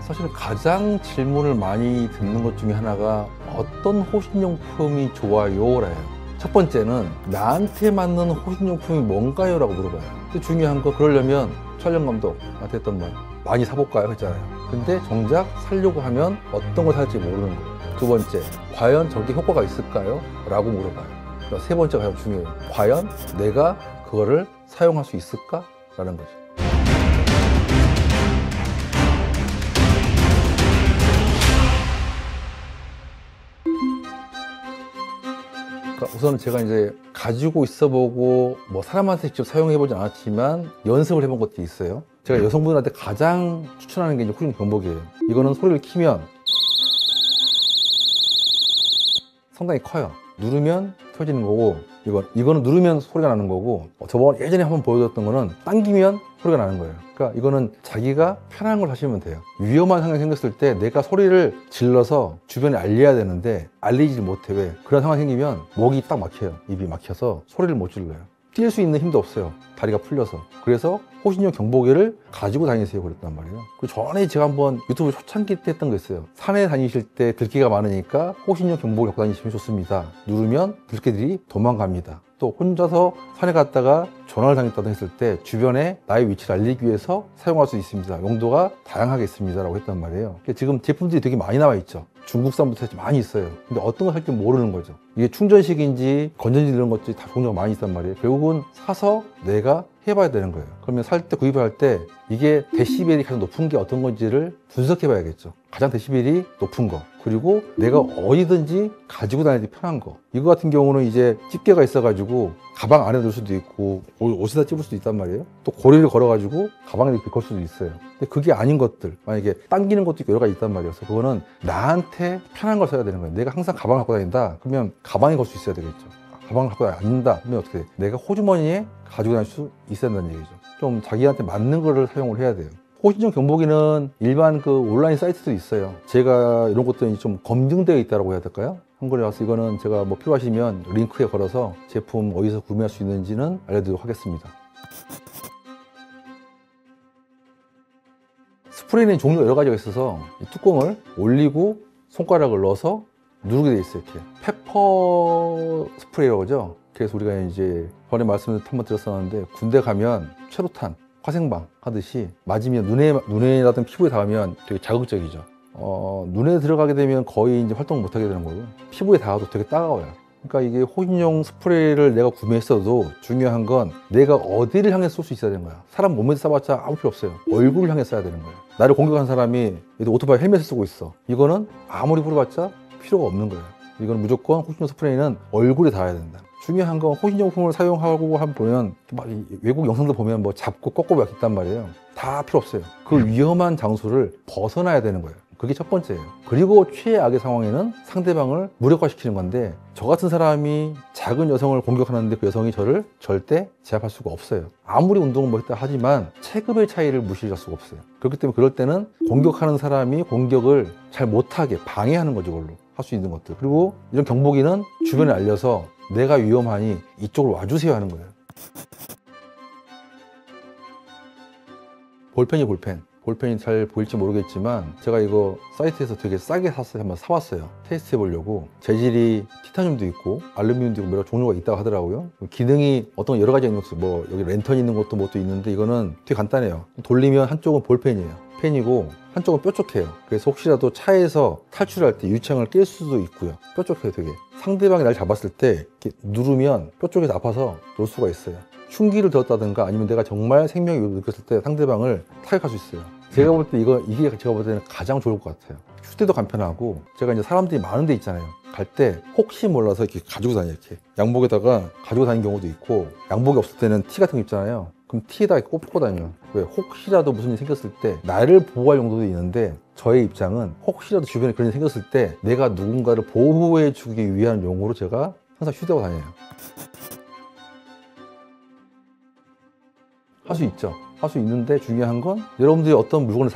사실 가장 질문을 많이 듣는 것 중에 하나가 어떤 호신용품이 좋아요? 라요. 첫 번째는 나한테 맞는 호신용품이 뭔가요? 라고 물어봐요. 근데 중요한 거 그러려면 촬영 감독한테 했던 말 많이 사볼까요? 했잖아요. 근데 정작 사려고 하면 어떤 걸 살지 모르는 거예요. 두 번째, 과연 저게 효과가 있을까요? 라고 물어봐요. 세 번째가 가장 중요해요. 과연 내가 그거를 사용할 수 있을까? 라는 거죠. 우선 제가 이제 가지고 있어보고 뭐 사람한테 직접 사용해보진 않았지만 연습을 해본 것도 있어요. 제가 여성분들한테 가장 추천하는 게 이제 호신용 경복이에요. 이거는 소리를 키면 상당히 커요. 누르면 켜지는 거고, 이거는 누르면 소리가 나는 거고, 저번 예전에 한번 보여줬던 거는 당기면 소리가 나는 거예요. 그러니까 이거는 자기가 편한 걸 하시면 돼요. 위험한 상황이 생겼을 때 내가 소리를 질러서 주변에 알려야 되는데 알리지를 못해. 왜? 그런 상황이 생기면 목이 딱 막혀요. 입이 막혀서 소리를 못 질러요. 뛸 수 있는 힘도 없어요. 다리가 풀려서. 그래서 호신용 경보기를 가지고 다니세요 그랬단 말이에요. 그 전에 제가 한번 유튜브 초창기 때 했던 거 있어요. 산에 다니실 때 들기가 많으니까 호신용 경보기 갖고 다니시면 좋습니다. 누르면 들개들이 도망갑니다. 또 혼자서 산에 갔다가 전화를 당했다고 했을 때 주변에 나의 위치를 알리기 위해서 사용할 수 있습니다. 용도가 다양하게 있습니다 라고 했단 말이에요. 지금 제품들이 되게 많이 나와 있죠. 중국산부터 많이 있어요. 근데 어떤 걸 살지 모르는 거죠. 이게 충전식인지 건전지 이런 것들이 다 종류가 많이 있단 말이에요. 결국은 사서 내가 해봐야 되는 거예요. 그러면 살 때, 구입을 할 때 이게 데시벨이 가장 높은 게 어떤 건지를 분석해 봐야겠죠. 가장 데시벨이 높은 거, 그리고 내가 어디든지 가지고 다니기 편한 거. 이거 같은 경우는 이제 집게가 있어가지고 가방 안에 넣을 수도 있고 옷에다 찝을 수도 있단 말이에요. 또 고리를 걸어가지고 가방에 이렇게 걸 수도 있어요. 근데 그게 아닌 것들, 만약에 당기는 것도 여러 가지 있단 말이에요. 그래서 그거는 나한테 편한 걸 써야 되는 거예요. 내가 항상 가방을 갖고 다닌다 그러면 가방에 걸 수 있어야 되겠죠. 가방을 갖고 다닌다 그러면 어떻게 돼? 내가 호주머니에 가지고 다닐 수 있어야 된다는 얘기죠. 좀 자기한테 맞는 거를 사용을 해야 돼요. 호신용 경보기는 일반 그 온라인 사이트도 있어요. 제가 이런 것들이 좀 검증되어 있다고 해야 될까요? 한글에 와서 이거는 제가 뭐 필요하시면 링크에 걸어서 제품 어디서 구매할 수 있는지는 알려드리도록 하겠습니다. 스프레이는 종류가 여러 가지가 있어서 이 뚜껑을 올리고 손가락을 넣어서 누르게 돼 있어요. 이렇게 페퍼 스프레이라고 하죠. 그래서 우리가 이제 전에 말씀을 한번 드렸었는데 군대 가면 최루탄, 화생방 하듯이 맞으면 눈에라든 피부에 닿으면 되게 자극적이죠. 눈에 들어가게 되면 거의 이제 활동을 못 하게 되는 거고요. 피부에 닿아도 되게 따가워요. 그러니까 이게 호신용 스프레이를 내가 구매했어도 중요한 건 내가 어디를 향해 쏠 수 있어야 되는 거야. 사람 몸에 쏴봤자 아무 필요 없어요. 얼굴을 향해 쏴야 되는 거예요. 나를 공격한 사람이 오토바이 헬멧을 쓰고 있어. 이거는 아무리 풀어봤자 필요가 없는 거예요. 이건 무조건 호신용 스프레이는 얼굴에 닿아야 된다. 중요한 건 호신용품을 사용하고 보면 막 외국 영상들 보면 뭐 잡고 꺾고 막 있단 말이에요. 다 필요 없어요. 그 위험한 장소를 벗어나야 되는 거예요. 그게 첫 번째예요. 그리고 최악의 상황에는 상대방을 무력화시키는 건데 저 같은 사람이 작은 여성을 공격하는데 그 여성이 저를 절대 제압할 수가 없어요. 아무리 운동을 멋있다 하지만 체급의 차이를 무시할 수가 없어요. 그렇기 때문에 그럴 때는 공격하는 사람이 공격을 잘 못하게 방해하는 거죠. 그걸로 할 수 있는 것들. 그리고 이런 경보기는 주변에 알려서 내가 위험하니 이쪽으로 와주세요 하는 거예요. 볼펜이 볼펜이 잘 보일지 모르겠지만 제가 이거 사이트에서 되게 싸게 샀어요. 한번 사왔어요. 테스트 해보려고. 재질이 티타늄도 있고 알루미늄도 있고 여러 종류가 있다고 하더라고요. 기능이 어떤 여러 가지가 있는 것도 뭐 여기 랜턴 있는 것도 뭐 또 있는데 이거는 되게 간단해요. 돌리면 한쪽은 볼펜이에요. 펜이고 한쪽은 뾰족해요. 그래서 혹시라도 차에서 탈출할 때 유창을 깰 수도 있고요. 뾰족해요. 되게 상대방이 날 잡았을 때 이렇게 누르면 뾰족해서 아파서 놓을 수가 있어요. 흉기를 들었다든가 아니면 내가 정말 생명의 위협을 느꼈을 때 상대방을 타격할 수 있어요. 제가 볼 때 이게 제가 볼 때는 가장 좋을 것 같아요. 휴대도 간편하고 제가 이제 사람들이 많은 데 있잖아요. 갈 때 혹시 몰라서 이렇게 가지고 다녀요. 이렇게 양복에다가 가지고 다니는 경우도 있고 양복이 없을 때는 티 같은 거 입잖아요. 그럼 티에다 꽂고 다녀요. 왜? 혹시라도 무슨 일이 생겼을 때 나를 보호할 용도도 있는데 저의 입장은 혹시라도 주변에 그런 일이 생겼을 때 내가 누군가를 보호해 주기 위한 용으로 제가 항상 휴대하고 다녀요. 할 수 있죠. 할 수 있는데 중요한 건 여러분들이 어떤 물건을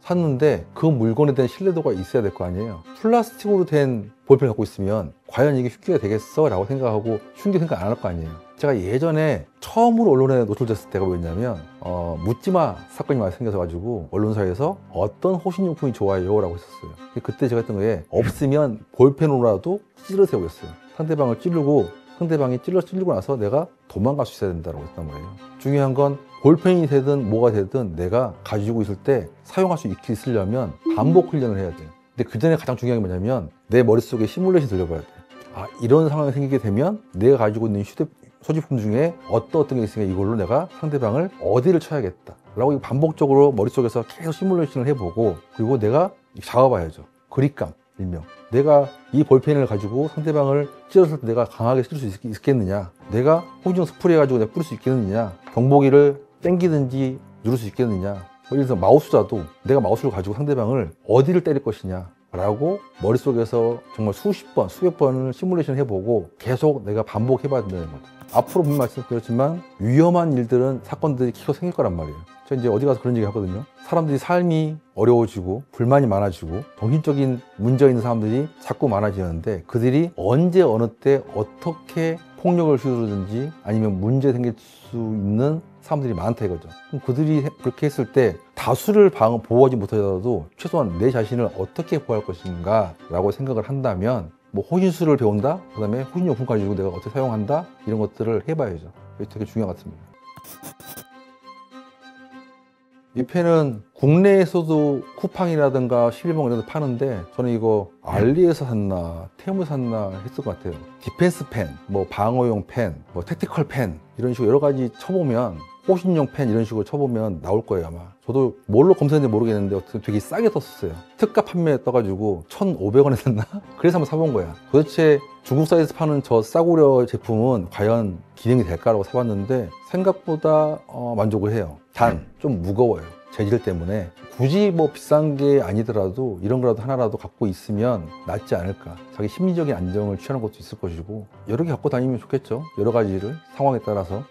샀는데 그 물건에 대한 신뢰도가 있어야 될 거 아니에요. 플라스틱으로 된 볼펜을 갖고 있으면 과연 이게 흉기가 되겠어? 라고 생각하고 흉기 생각 안 할 거 아니에요. 제가 예전에 처음으로 언론에 노출됐을 때가 뭐였냐면 묻지마 사건이 많이 생겨서 가지고 언론사에서 어떤 호신용품이 좋아요? 라고 했었어요. 그때 제가 했던 거에 없으면 볼펜으로라도 찌르세요 그랬어요. 상대방을 찌르고 상대방이 찔리고 나서 내가 도망갈 수 있어야 된다고 했단 말이에요. 중요한 건 볼펜이 되든 뭐가 되든 내가 가지고 있을 때 사용할 수 있으려면 반복 훈련을 해야 돼요. 근데 그 전에 가장 중요한 게 뭐냐면 내 머릿속에 시뮬레이션 들려봐야 돼요. 아, 이런 상황이 생기게 되면 내가 가지고 있는 소지품 중에 어떤 게 있으니까 이걸로 내가 상대방을 어디를 쳐야겠다 라고 반복적으로 머릿속에서 계속 시뮬레이션을 해보고 그리고 내가 잡아봐야죠. 그립감 일명. 내가 이 볼펜을 가지고 상대방을 찔렀을 때 내가 강하게 찔 수 있겠느냐, 내가 호주용 스프레이 가지고 내가 뿌릴 수 있겠느냐, 경보기를 땡기든지 누를 수 있겠느냐, 예를 들어서 마우스라도 내가 마우스를 가지고 상대방을 어디를 때릴 것이냐 라고 머릿속에서 정말 수십 번, 수백 번을 시뮬레이션 해보고 계속 내가 반복해봐야 된다는 거죠. 앞으로 분명 말씀드렸지만 위험한 일들은 사건들이 계속 생길 거란 말이에요. 제가 이제 어디 가서 그런 얘기 하거든요. 사람들이 삶이 어려워지고 불만이 많아지고 정신적인 문제 있는 사람들이 자꾸 많아지는데 그들이 언제 어느 때 어떻게 폭력을 휘두르든지 아니면 문제 생길 수 있는 사람들이 많다 이거죠. 그럼 그들이 그렇게 했을 때 다수를 보호하지 못하더라도 최소한 내 자신을 어떻게 보호할 것인가 라고 생각을 한다면 뭐 호신술을 배운다, 그 다음에 호신용품 가지고 내가 어떻게 사용한다 이런 것들을 해봐야죠. 이게 되게 중요한 것 같습니다. 이 펜은 국내에서도 쿠팡이라든가 11번 이런 데 파는데 저는 이거 알리에서 샀나 테무에서 샀나 했을 것 같아요. 디펜스 펜, 뭐 방어용 펜, 뭐 택티컬 펜 이런 식으로 여러 가지 쳐보면 호신용 펜 이런 식으로 쳐보면 나올 거예요 아마. 저도 뭘로 검색했는지 모르겠는데 어떻게 되게 싸게 떴었어요. 특가 판매에 떠가지고 1,500원에 샀나? 그래서 한번 사본 거야. 도대체 중국 사이에서 파는 저 싸구려 제품은 과연 기능이 될까라고 사봤는데 생각보다 만족을 해요. 단 좀 무거워요. 재질 때문에 굳이 뭐 비싼 게 아니더라도 이런 거라도 하나라도 갖고 있으면 낫지 않을까. 자기 심리적인 안정을 취하는 것도 있을 것이고 여러 개 갖고 다니면 좋겠죠. 여러 가지를 상황에 따라서.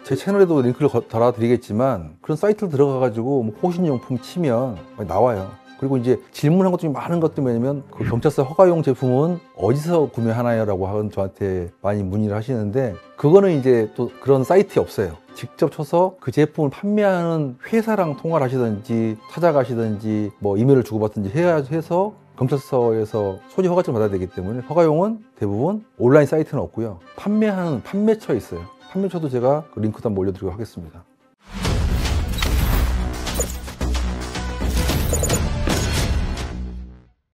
제 채널에도 링크를 달아드리겠지만 그런 사이트를 들어가가지고 뭐 호신용품 치면 나와요. 그리고 이제 질문한 것 중에 많은 것들이 뭐냐면 그 경찰서 허가용 제품은 어디서 구매하나요? 라고 하는 저한테 많이 문의를 하시는데 그거는 이제 또 그런 사이트에 없어요. 직접 쳐서 그 제품을 판매하는 회사랑 통화를 하시든지 찾아가시든지 뭐 이메일을 주고받든지 해서 경찰서에서 소지 허가증을 받아야 되기 때문에 허가용은 대부분 온라인 사이트는 없고요. 판매하는 판매처에 있어요. 판매처도 제가 그 링크도 한번 올려드리도록 하겠습니다.